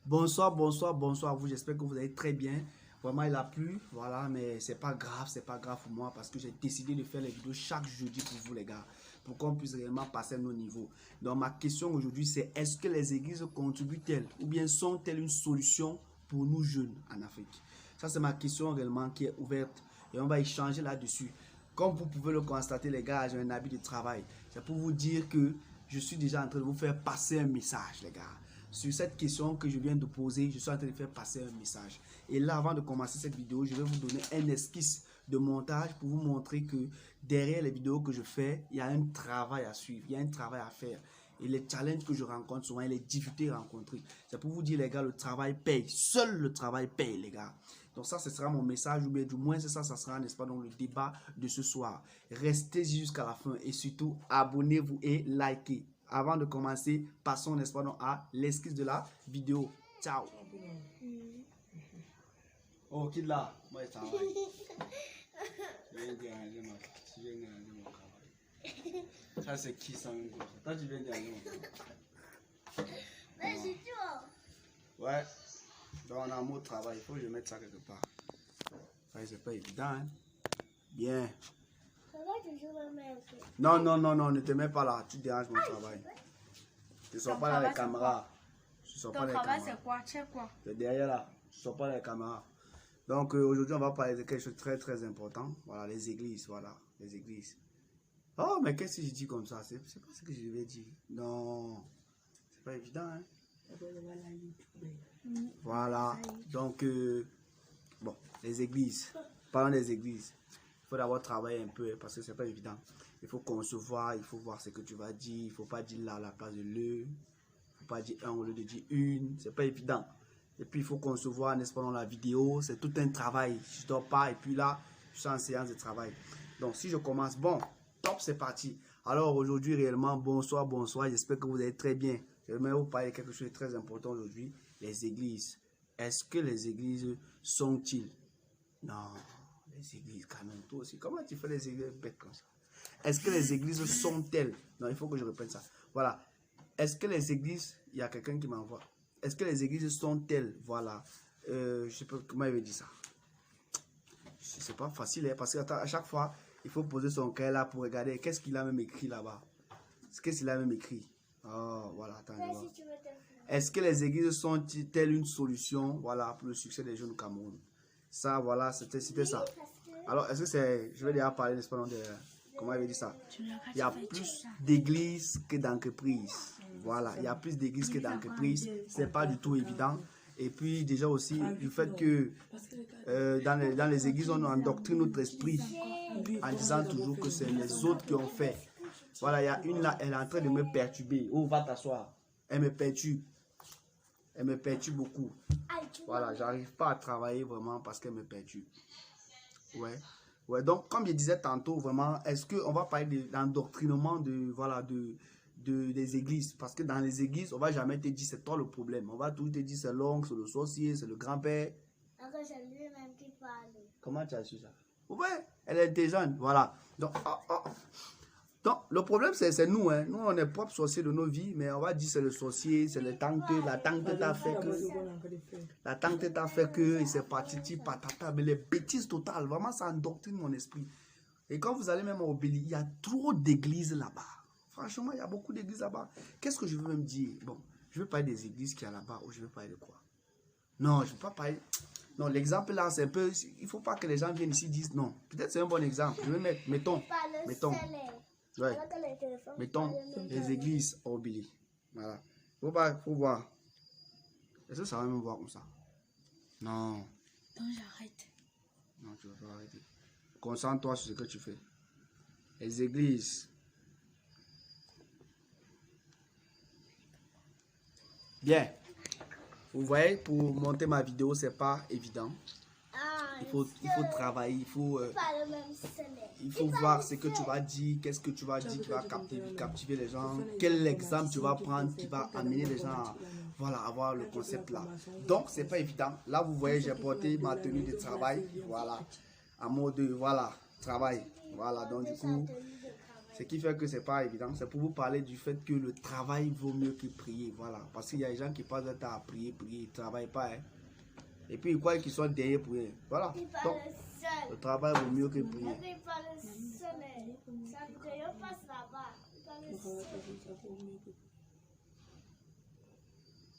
Bonsoir, bonsoir, bonsoir à vous. J'espère que vous allez très bien. Vraiment, il a plu, voilà, mais c'est pas grave pour moi parce que j'ai décidé de faire les vidéos chaque jeudi pour vous, les gars, pour qu'on puisse réellement passer à nos niveaux. Donc, ma question aujourd'hui, c'est est-ce que les églises contribuent-elles ou bien sont-elles une solution pour nous jeunes en Afrique? Ça, c'est ma question réellement qui est ouverte et on va échanger là-dessus. Comme vous pouvez le constater, les gars, j'ai un habit de travail. C'est pour vous dire que je suis déjà en train de vous faire passer un message, les gars. Sur cette question que je viens de poser, je suis en train de faire passer un message. Et là, avant de commencer cette vidéo, je vais vous donner un esquisse de montage pour vous montrer que derrière les vidéos que je fais, il y a un travail à suivre, il y a un travail à faire. Et les challenges que je rencontre souvent, et les difficultés rencontrées. C'est pour vous dire, les gars, le travail paye. Seul le travail paye, les gars. Donc ça, ce sera mon message, ou bien du moins, c'est ça, ça sera, n'est-ce pas, donc le débat de ce soir. Restez jusqu'à la fin et surtout, abonnez-vous et likez. Avant de commencer, passons, n'est-ce pas, donc, à l'esquisse de la vidéo. Ciao. Oh, qui est là? Moi, je travaille. Je viens déranger mon travail. Ça, c'est qui ça? Toi, tu viens déranger mon travail. Mais c'est toi. Ouais. Donc, on a un mot de travail. Il faut que je mette ça quelque part. Ça, c'est pas évident, hein? Bien. Ça va toujours me mettre. Non, non, non, non, ne te mets pas là. Tu déranges mon travail. Ne sors pas dans les caméras. Ton travail, c'est quoi? Tu sais quoi? C'est derrière là. Ne sors pas dans les caméras. Donc, aujourd'hui, on va parler de quelque chose de très, très important. Voilà, les églises. Voilà, les églises. Oh, mais qu'est-ce que je dis comme ça? C'est pas ce que je vais dire. Non. C'est pas évident, hein? Voilà. Donc, bon, les églises. Parlons des églises. Il faut d'abord travailler un peu parce que c'est pas évident. Il faut concevoir, il faut voir ce que tu vas dire. Il faut pas dire là à la place de le. Il faut pas dire un au lieu de dire une. C'est pas évident. Et puis il faut concevoir, n'est-ce pas, dans la vidéo. C'est tout un travail. Je dors pas et puis là, je suis en séance de travail. Donc si je commence, bon, top, c'est parti. Alors aujourd'hui réellement, bonsoir, bonsoir. J'espère que vous allez très bien. Je vais vous parler de quelque chose de très important aujourd'hui. Les églises. Est-ce que les églises sont-ils? Non. Les églises, quand même, toi aussi. Comment tu fais les églises bêtes comme ça? Est-ce que les églises sont-elles? Non, il faut que je reprenne ça. Voilà. Est-ce que les églises, il y a quelqu'un qui m'envoie. Est-ce que les églises sont-elles? Voilà. Je sais pas comment il veut dire ça. C'est pas facile, hein, parce qu'à chaque fois, il faut poser son cœur là pour regarder qu'est-ce qu'il a même écrit là-bas. Qu'est-ce qu'il a même écrit? Oh, voilà, attends, je vois. Est-ce que les églises sont-elles une solution, voilà, pour le succès des jeunes au Cameroun? Ça, voilà, c'était ça. Alors, est-ce que c'est... Je vais déjà parler, n'est-ce pas, de... Comment il veut dire ça? Il y a plus d'églises que d'entreprises. Voilà, il y a plus d'églises que d'entreprises. C'est pas du tout évident. Et puis, déjà aussi, du fait que dans les églises, on endoctrine notre esprit en disant toujours que c'est les autres qui ont fait. Voilà, il y a une là, elle est en train de me perturber. Oh, va t'asseoir. Elle me perturbe. Elle me perturbe beaucoup. Voilà, j'arrive pas à travailler vraiment parce qu'elle me perturbe. Ouais. Ouais, donc comme je disais tantôt, vraiment, est-ce qu'on va parler d'endoctrinement des églises? Parce que dans les églises, on va jamais te dire c'est toi le problème. On va toujours te dire c'est l'oncle, c'est le sorcier, c'est le grand-père. Encore c'est lui-même qui parle. Comment tu as su ça? Ouais, elle est intelligente, voilà. Donc, le problème, c'est nous, hein. Nous, on est propre sorcier de nos vies, mais on va dire c'est le sorcier, c'est le tante, la tante t'a fait que... La tante t'a fait que, c'est parti, patata, mais les bêtises totales, vraiment, ça endoctrine mon esprit. Et quand vous allez même au Béli, il y a trop d'églises là-bas. Franchement, il y a beaucoup d'églises là-bas. Qu'est-ce que je veux même dire? Bon, je veux parler des églises qu'il y a là-bas, ou je veux parler de quoi? Non, je ne veux pas parler... Non, l'exemple là, c'est un peu... Il ne faut pas que les gens viennent ici et disent non. Peut-être c'est un bon exemple. Je vais mettre, mettons. Ouais. Mettons les églises au Béli. Voilà. Faut voir. Est-ce que ça va même voir comme ça? Non. Non, j'arrête. Non, tu vas pas arrêter. Concentre-toi sur ce que tu fais. Les églises. Bien. Vous voyez, pour monter ma vidéo, c'est pas évident. Il faut travailler, il faut voir ce que tu vas dire, qu'est-ce que tu vas dire qui va captiver les gens, quel exemple tu vas prendre qui va amener les gens à voilà, avoir le concept là. Donc, c'est pas évident. Là, vous voyez, j'ai porté ma tenue de travail, voilà, à mode de, voilà, travail. Voilà, donc du coup, Ce qui fait que c'est pas évident. C'est pour vous parler du fait que le travail vaut mieux que prier. Voilà. Parce qu'il y a des gens qui passent leur temps à prier, ils ne travaillent pas. Hein. Et puis ils croient qu'ils sont derrière pour rien. Voilà. Donc, le travail vaut mieux que prier. Il parle seul. Ça ne passe là-bas. Il parle seul.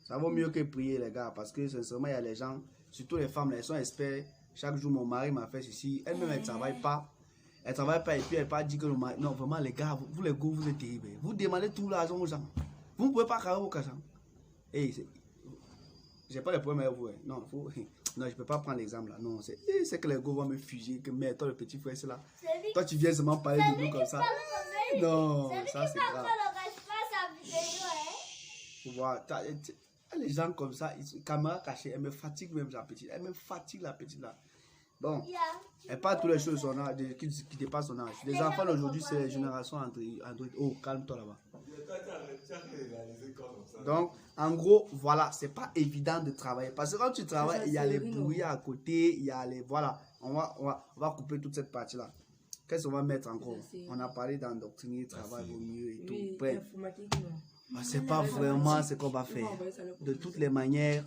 Ça vaut mieux que prier, les gars. Parce que sincèrement, il y a les gens, surtout les femmes, elles sont experts. Chaque jour, mon mari m'a fait ceci. Elle-même, elle ne travaille pas. Elle ne travaille pas et puis elle pas dit que le mari... Non, vraiment, les gars, vous les gars, vous êtes terribles. Vous demandez tout l'argent aux gens. Vous ne pouvez pas carrer vos argent. Hey, j'ai pas le problème avec vous. Hein. Non, non, je ne peux pas prendre l'exemple là. Non, c'est que les gars vont me fuser. Que mais toi, le petit frère, c'est là. Toi, tu viens seulement parler de nous comme ça. Non, ça c'est grave. Faut voir, les gens comme ça, caméra cachée, elle me fatigue même la petite. Elle me fatigue la petite là. Bon, elle parle toutes les choses son âge, qui dépassent son âge. Les enfants d'aujourd'hui, c'est les générations Android. Oh, calme-toi là-bas. Donc, en gros, voilà, c'est pas évident de travailler. Parce que quand tu travailles, il y a les bruits à côté, il y a les... Voilà, on va couper toute cette partie-là. Qu'est-ce qu'on va mettre encore? On a parlé d'endoctriner, travail au mieux et tout. Bref. C'est pas vraiment ce qu'on va faire. De toutes les manières,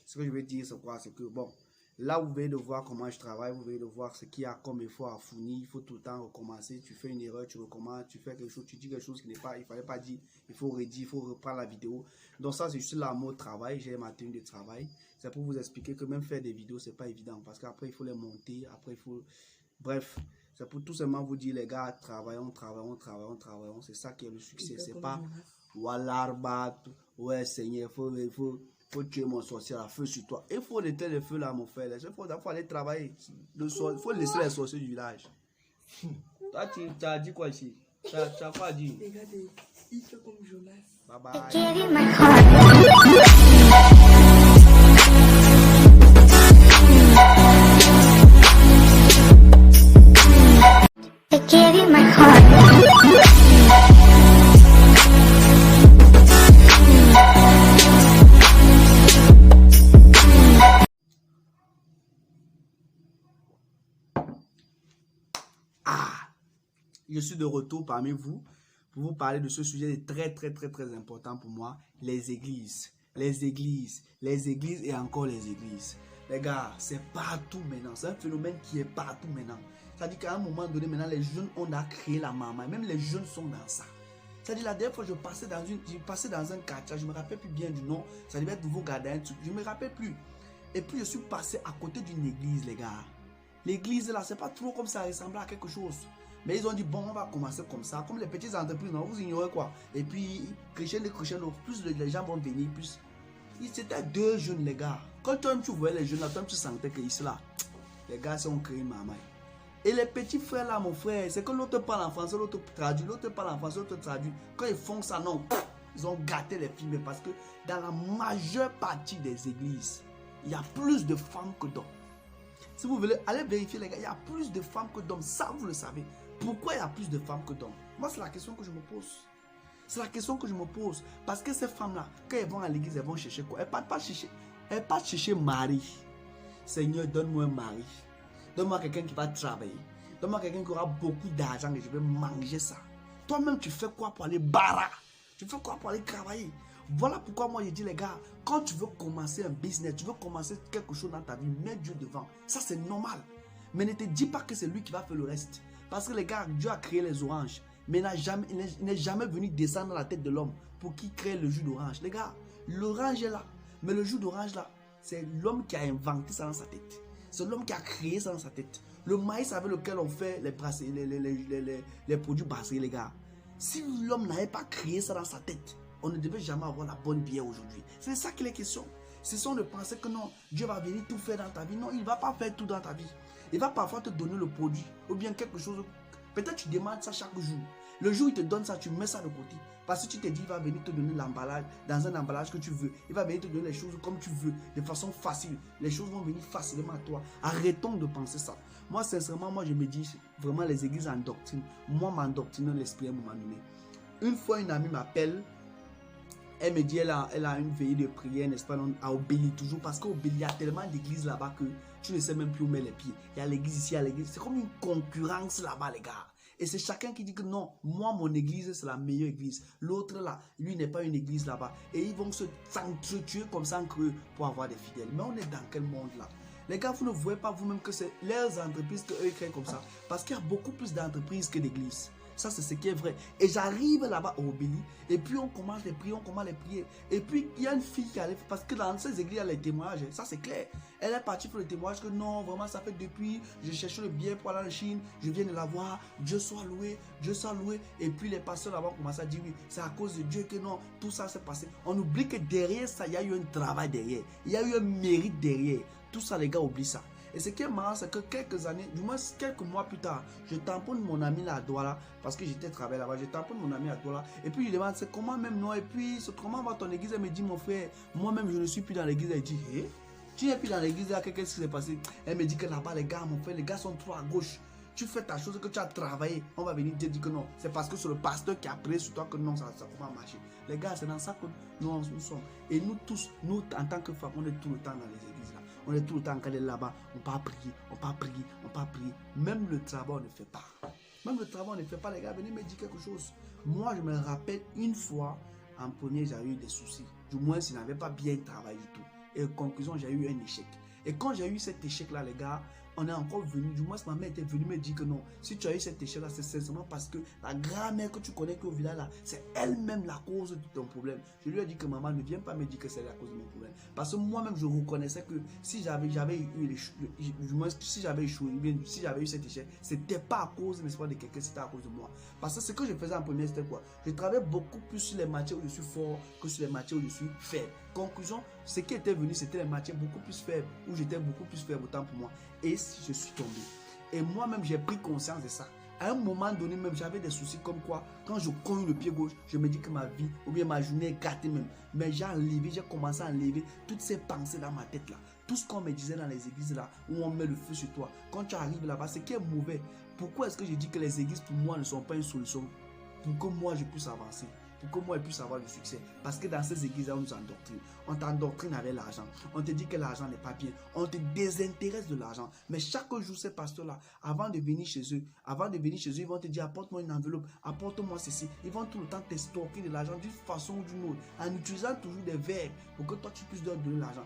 ce que je veux dire, c'est quoi? C'est que, bon, là, vous venez de voir comment je travaille, vous venez de voir ce qu'il y a comme effort à fournir. Il faut tout le temps recommencer. Tu fais une erreur, tu recommences, tu fais quelque chose, tu dis quelque chose qui n'est pas, il fallait pas dire, il faut redire, il faut reprendre la vidéo. Donc ça, c'est juste la mode travail. J'ai ma tenue de travail. C'est pour vous expliquer que même faire des vidéos, c'est pas évident. Parce qu'après, il faut les monter. Après, il faut... Bref, c'est pour tout simplement vous dire, les gars, travaillons. C'est ça qui est le succès. C'est pas... Voilà, ouais, Seigneur, faut tuer mon sorcier à feu sur toi. Il faut éteindre le feu là, mon frère. Il faut aller travailler. Il faut laisser les sorciers du village. Toi, tu as dit quoi ici? Tu as quoi dit? Regardez, il fait comme Jonas. Bye bye. Je suis de retour parmi vous pour vous parler de ce sujet très important pour moi, les églises. Les églises et encore les églises. Les gars, c'est partout maintenant. C'est un phénomène qui est partout maintenant. C'est-à-dire qu'à un moment donné, maintenant, les jeunes, on a créé la maman. Même les jeunes sont dans ça. C'est-à-dire la dernière fois, je passais dans un quartier, je ne me rappelle plus bien du nom. Ça devait être Nouveau Gardien, je ne me rappelle plus. Et puis, je suis passé à côté d'une église, les gars. L'église, là, c'est pas trop comme ça ressemblait à quelque chose. Mais ils ont dit, bon, on va commencer comme ça. Comme les petites entreprises, non, vous ignorez quoi. Et puis, plus les gens vont venir, plus. C'était deux jeunes, les gars. Quand toi, tu voyais les jeunes là, toi, tu sentais que ici, là, les gars, ils ont créé une maman. Et les petits frères, là, mon frère, c'est que l'autre parle en français, l'autre traduit, l'autre parle en français, l'autre traduit. Quand ils font ça, non, ils ont gâté les films. Parce que dans la majeure partie des églises, il y a plus de femmes que d'hommes. Si vous voulez, allez vérifier, les gars, il y a plus de femmes que d'hommes. Ça, vous le savez. Pourquoi il y a plus de femmes que d'hommes? Moi, c'est la question que je me pose. C'est la question que je me pose. Parce que ces femmes-là, quand elles vont à l'église, elles vont chercher quoi? Elles ne partent pas chercher mari. Seigneur, donne-moi un mari. Donne-moi quelqu'un qui va travailler. Donne-moi quelqu'un qui aura beaucoup d'argent et je vais manger ça. Toi-même, tu fais quoi pour aller barra? Tu fais quoi pour aller travailler? Voilà pourquoi moi, je dis, les gars, quand tu veux commencer un business, tu veux commencer quelque chose dans ta vie, mets Dieu devant. Ça, c'est normal. Mais ne te dis pas que c'est lui qui va faire le reste. Parce que les gars, Dieu a créé les oranges. Mais il n'est jamais venu descendre dans la tête de l'homme pour qu'il crée le jus d'orange. Les gars, l'orange est là. Mais le jus d'orange là, c'est l'homme qui a inventé ça dans sa tête. C'est l'homme qui a créé ça dans sa tête. Le maïs avec lequel on fait les produits brasseries, les gars. Si l'homme n'avait pas créé ça dans sa tête, on ne devait jamais avoir la bonne bière aujourd'hui. C'est ça qu'il est question. C'est ça de penser que non, Dieu va venir tout faire dans ta vie. Non, il ne va pas faire tout dans ta vie. Il va parfois te donner le produit ou bien quelque chose. Peut-être tu demandes ça chaque jour. Le jour où il te donne ça, tu mets ça de côté. Parce que tu te dis, il va venir te donner l'emballage dans un emballage que tu veux. Il va venir te donner les choses comme tu veux, de façon facile. Les choses vont venir facilement à toi. Arrêtons de penser ça. Moi, sincèrement, moi, je me dis, vraiment, les églises endoctrinent. Moi, m'endoctrine l'esprit à un moment donné. Une fois, une amie m'appelle. Elle me dit, elle a une veillée de prière, n'est-ce pas, à Obéli toujours. Parce qu'Obéli, il y a tellement d'églises là-bas que tu ne sais même plus où mettre les pieds. Il y a l'église ici, il y a l'église. C'est comme une concurrence là-bas, les gars. Et c'est chacun qui dit que non, moi, mon église, c'est la meilleure église. L'autre là, lui n'est pas une église là-bas. Et ils vont se tuer comme ça en creux pour avoir des fidèles. Mais on est dans quel monde là? Les gars, vous ne voyez pas vous-même que c'est leurs entreprises qu'eux créent comme ça. Parce qu'il y a beaucoup plus d'entreprises que d'églises. Ça, c'est ce qui est vrai. Et j'arrive là-bas au Obéli. Et puis, on commence les prier, Et puis, il y a une fille qui allait... Parce que dans ces églises, il y a les témoignages. Ça, c'est clair. Elle est partie pour le témoignage que non, vraiment, ça fait depuis... Je cherchais le bien pour aller en Chine. Je viens de la voir. Dieu soit loué. Dieu soit loué. Et puis, les pasteurs là-bas commencent à dire oui, c'est à cause de Dieu que non, tout ça s'est passé. On oublie que derrière ça, il y a eu un travail derrière. Il y a eu un mérite derrière. Tout ça, les gars, oublient ça. Et ce qui est marrant, c'est que quelques années, du moins quelques mois plus tard, je tamponne mon ami là à Douala, parce que j'étais travaillé là-bas, je tamponne mon ami à Douala, et puis je lui demande, c'est comment même non, et puis comment va ton église? Elle me dit, mon frère, moi-même je ne suis plus dans l'église. Elle dit, hé, tu n'es plus dans l'église, qu'est-ce qui s'est passé? Elle me dit que là-bas, les gars, mon frère, les gars sont trop à gauche. Tu fais ta chose que tu as travaillé, on va venir te dire que non, c'est parce que c'est le pasteur qui a prié sur toi que non, ça va marcher. Les gars, c'est dans ça que nous sommes. Et nous tous, nous en tant que femmes, on est tout le temps dans les églises là. On est tout le temps quand on est là-bas, on peut prier. Même le travail, on ne fait pas. Même le travail, on ne fait pas. Les gars, venez me dire quelque chose. Moi, je me rappelle une fois, en premier, j'ai eu des soucis. Du moins, je n'avais pas bien travaillé du tout. Et en conclusion, j'ai eu un échec. Et quand j'ai eu cet échec-là, les gars, on est encore venu, du moins ma mère était venue me dire que non, si tu as eu cet échec-là, c'est sincèrement parce que la grand-mère que tu connais au village là, c'est elle-même la cause de ton problème. Je lui ai dit que maman, ne viens pas me dire que c'est la cause de mon problème. Parce que moi-même, je reconnaissais que si j'avais échoué, bien, si j'avais eu cet échec, c'était pas à cause, n'est-ce pas, de quelqu'un, c'était à cause de moi. Parce que ce que je faisais en premier, c'était quoi? Je travaillais beaucoup plus sur les matières où je suis fort que sur les matières où je suis faible. Conclusion, ce qui était venu, c'était les matières beaucoup plus faibles, où j'étais beaucoup plus faible, autant pour moi. Et je suis tombé. Et moi-même, j'ai pris conscience de ça. À un moment donné, même, j'avais des soucis comme quoi, quand je cogne le pied gauche, je me dis que ma vie, ou bien ma journée est gâtée même. Mais j'ai commencé à enlever toutes ces pensées dans ma tête là. Tout ce qu'on me disait dans les églises là, où on met le feu sur toi. Quand tu arrives là-bas, ce qui est mauvais. Pourquoi est-ce que je dis que les églises, pour moi, ne sont pas une solution? Pour que moi, je puisse avancer. Pour que moi, je puisse avoir du succès. Parce que dans ces églises-là, on nous endoctrine. On t'endoctrine avec l'argent. On te dit que l'argent n'est pas bien. On te désintéresse de l'argent. Mais chaque jour, ces pasteurs-là, avant de venir chez eux, ils vont te dire, apporte-moi une enveloppe, apporte-moi ceci. Ils vont tout le temps t'extorquer de l'argent d'une façon ou d'une autre, en utilisant toujours des verbes pour que toi, tu puisses leur donner l'argent.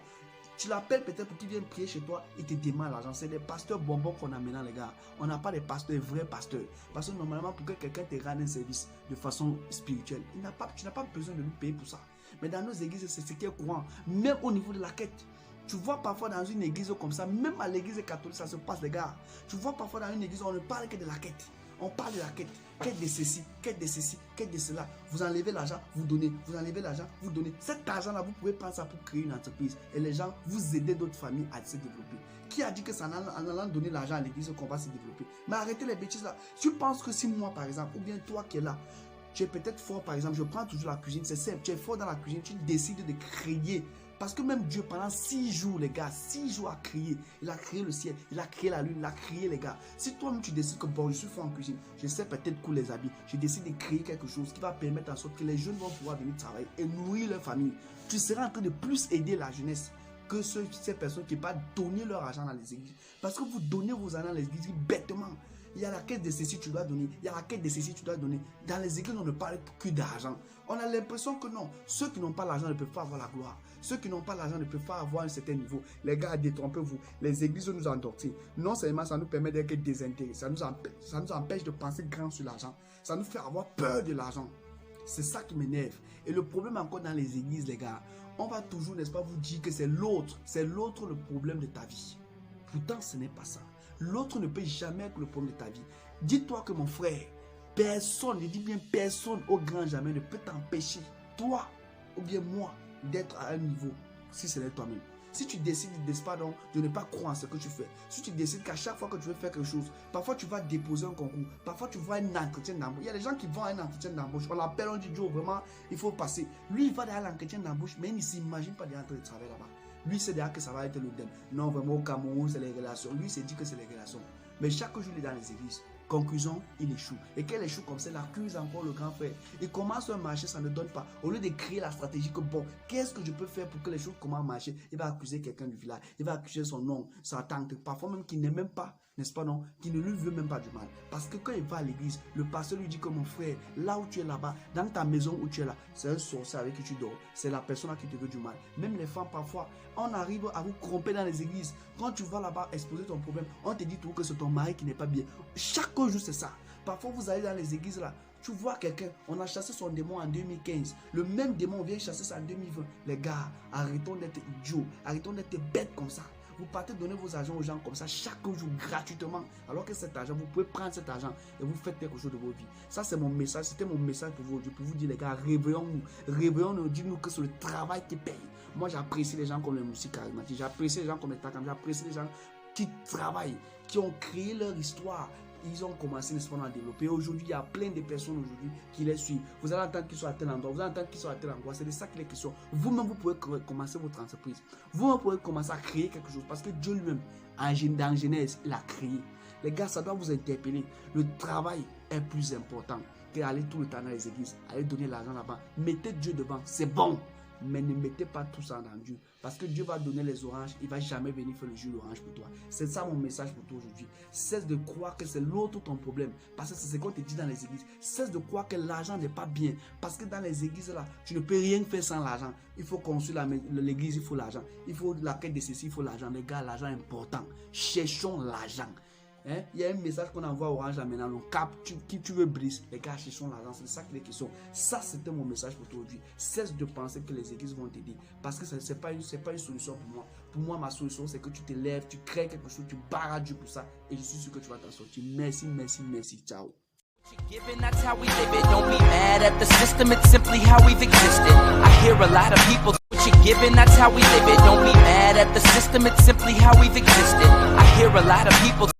Tu l'appelles peut-être pour qu'il vienne prier chez toi, il te demande l'argent. C'est des pasteurs bonbons qu'on a maintenant, les gars. On n'a pas des pasteurs, vrais pasteurs. Parce que normalement, pour que quelqu'un te rende un service de façon spirituelle, tu n'as pas besoin de lui payer pour ça. Mais dans nos églises, c'est ce qui est courant. Même au niveau de la quête. Tu vois parfois dans une église comme ça, même à l'église catholique, ça se passe, les gars. Tu vois parfois dans une église, on ne parle que de la quête. On parle de la quête. Quête de ceci, quête de ceci, quête de cela. Vous enlevez l'argent, vous donnez. Vous enlevez l'argent, vous donnez. Cet argent-là, vous pouvez prendre ça pour créer une entreprise. Et les gens, vous aidez d'autres familles à se développer. Qui a dit que c'est en allant donner l'argent à l'église qu'on va se développer? Mais arrêtez les bêtises là. Tu penses que si moi, par exemple, ou bien toi qui es là, tu es peut-être fort, par exemple, je prends toujours la cuisine, c'est simple. Tu es fort dans la cuisine, tu décides de créer. Parce que même Dieu, pendant 6 jours, les gars, 6 jours a créé. Il a créé le ciel, il a créé la lune, il a créé les gars. Si toi-même tu décides que bon, je suis fort en cuisine, je sais peut-être couler les habits, je décide de créer quelque chose qui va permettre en sorte que les jeunes vont pouvoir venir travailler et nourrir leur famille. Tu seras en train de plus aider la jeunesse que ces personnes qui ne peuvent pas donner leur argent dans les églises. Parce que vous donnez vos argent dans les églises bêtement. Il y a la quête de ceci, tu dois donner. Il y a la quête de ceci, tu dois donner. Dans les églises, on ne parle que d'argent. On a l'impression que non, ceux qui n'ont pas l'argent ne peuvent pas avoir la gloire. Ceux qui n'ont pas l'argent ne peuvent pas avoir un certain niveau. Les gars, détrompez-vous. Les églises nous endoctrinent. Non seulement ça nous permet d'être désintéressés, ça nous empêche de penser grand sur l'argent. Ça nous fait avoir peur de l'argent. C'est ça qui m'énerve. Et le problème encore dans les églises, les gars, on va toujours, n'est-ce pas, vous dire que c'est l'autre le problème de ta vie. Pourtant, ce n'est pas ça. L'autre ne peut jamais être le problème de ta vie. Dis-toi que mon frère, personne, je dis bien personne au grand jamais ne peut t'empêcher, toi ou bien moi, d'être à un niveau, si ce n'est toi-même. Si tu décides, n'est-ce pas, donc, de ne pas croire en ce que tu fais, si tu décides qu'à chaque fois que tu veux faire quelque chose, parfois tu vas déposer un concours, parfois tu vois un entretien d'embauche. Il y a des gens qui vont à un entretien d'embauche, on l'appelle, on dit Joe, vraiment, il faut passer. Lui, il va à l'entretien d'embauche, mais il ne s'imagine pas d'entrer de travail là-bas. Lui, c'est déjà que ça va être le thème. Non, vraiment, au Cameroun, c'est les relations. Lui, c'est dit que c'est les relations. Mais chaque jour, il est dans les églises. Conclusion, il échoue. Et quand il échoue comme ça, il accuse encore le grand frère. Il commence un marché, ça ne donne pas. Au lieu de créer la stratégie que bon, qu'est-ce que je peux faire pour que les choses commencent à marcher? Il va accuser quelqu'un du village. Il va accuser son oncle, sa tante, parfois même qui n'est même pas n'est-ce pas non, qui ne lui veut même pas du mal. Parce que quand il va à l'église, le pasteur lui dit que mon frère, là où tu es là-bas, dans ta maison où tu es là, c'est un sorcier avec qui tu dors. C'est la personne qui te veut du mal. Même les femmes, parfois, on arrive à vous corromper dans les églises. Quand tu vas là-bas exposer ton problème, on te dit tout que c'est ton mari qui n'est pas bien. Chaque jour, c'est ça. Parfois, vous allez dans les églises là, tu vois quelqu'un, on a chassé son démon en 2015. Le même démon, on vient chasser ça en 2020. Les gars, arrêtons d'être idiots. Arrêtons d'être bêtes comme ça. Vous partez donner vos argent aux gens comme ça chaque jour gratuitement. Alors que cet argent, vous pouvez prendre cet argent et vous faites quelque chose de vos vies. Ça, c'est mon message. C'était mon message pour vous aujourd'hui. Pour vous dire, les gars, réveillons-nous. Réveillons-nous. Dites-nous que c'est le travail qui paye. Moi, j'apprécie les gens comme les musiques charismatiques. J'apprécie les gens comme les Takam. J'apprécie les gens qui travaillent, qui ont créé leur histoire. Ils ont commencé, n'est-ce pas, à développer. Aujourd'hui, il y a plein de personnes aujourd'hui qui les suivent. Vous allez entendre qu'ils sont à tel endroit, vous allez entendre qu'ils sont à tel endroit. C'est de ça qu'il est question. Vous-même, vous pouvez commencer votre entreprise. Vous-même, pouvez commencer à créer quelque chose. Parce que Dieu lui-même, dans Genèse, il a créé. Les gars, ça doit vous interpeller. Le travail est plus important qu'aller tout le temps dans les églises, aller donner l'argent là-bas. Mettez Dieu devant, c'est bon. Mais ne mettez pas tout ça dans Dieu. Parce que Dieu va donner les oranges. Il ne va jamais venir faire le jus d'orange pour toi. C'est ça mon message pour toi aujourd'hui. Cesse de croire que c'est l'autre ton problème. Parce que c'est ce qu'on te dit dans les églises. Cesse de croire que l'argent n'est pas bien. Parce que dans les églises là, tu ne peux rien faire sans l'argent. Il faut construire l'église, il faut l'argent. Il faut la quête de ceci, il faut l'argent. Les gars, l'argent est important. Cherchons l'argent. Hein? Il y a un message qu'on envoie Orange là maintenant, le cap qui tu veux briser. Les gars, cherchons l'argent, c'est ça qui est question. Ça, c'était mon message pour toi aujourd'hui. Cesse de penser que les églises vont t'aider. Parce que ce n'est pas une solution pour moi. Pour moi, ma solution, c'est que tu te lèves, tu crées quelque chose, tu barres à Dieu pour ça. Et je suis sûr que tu vas t'en sortir. Merci, merci, merci. Ciao. Giving, that's how we live it. Don't be mad at the system, it's simply how we've existed. I hear a lot of people what you're giving, that's how we live it. Don't be mad at the system, it's simply how we've existed. I hear a lot of people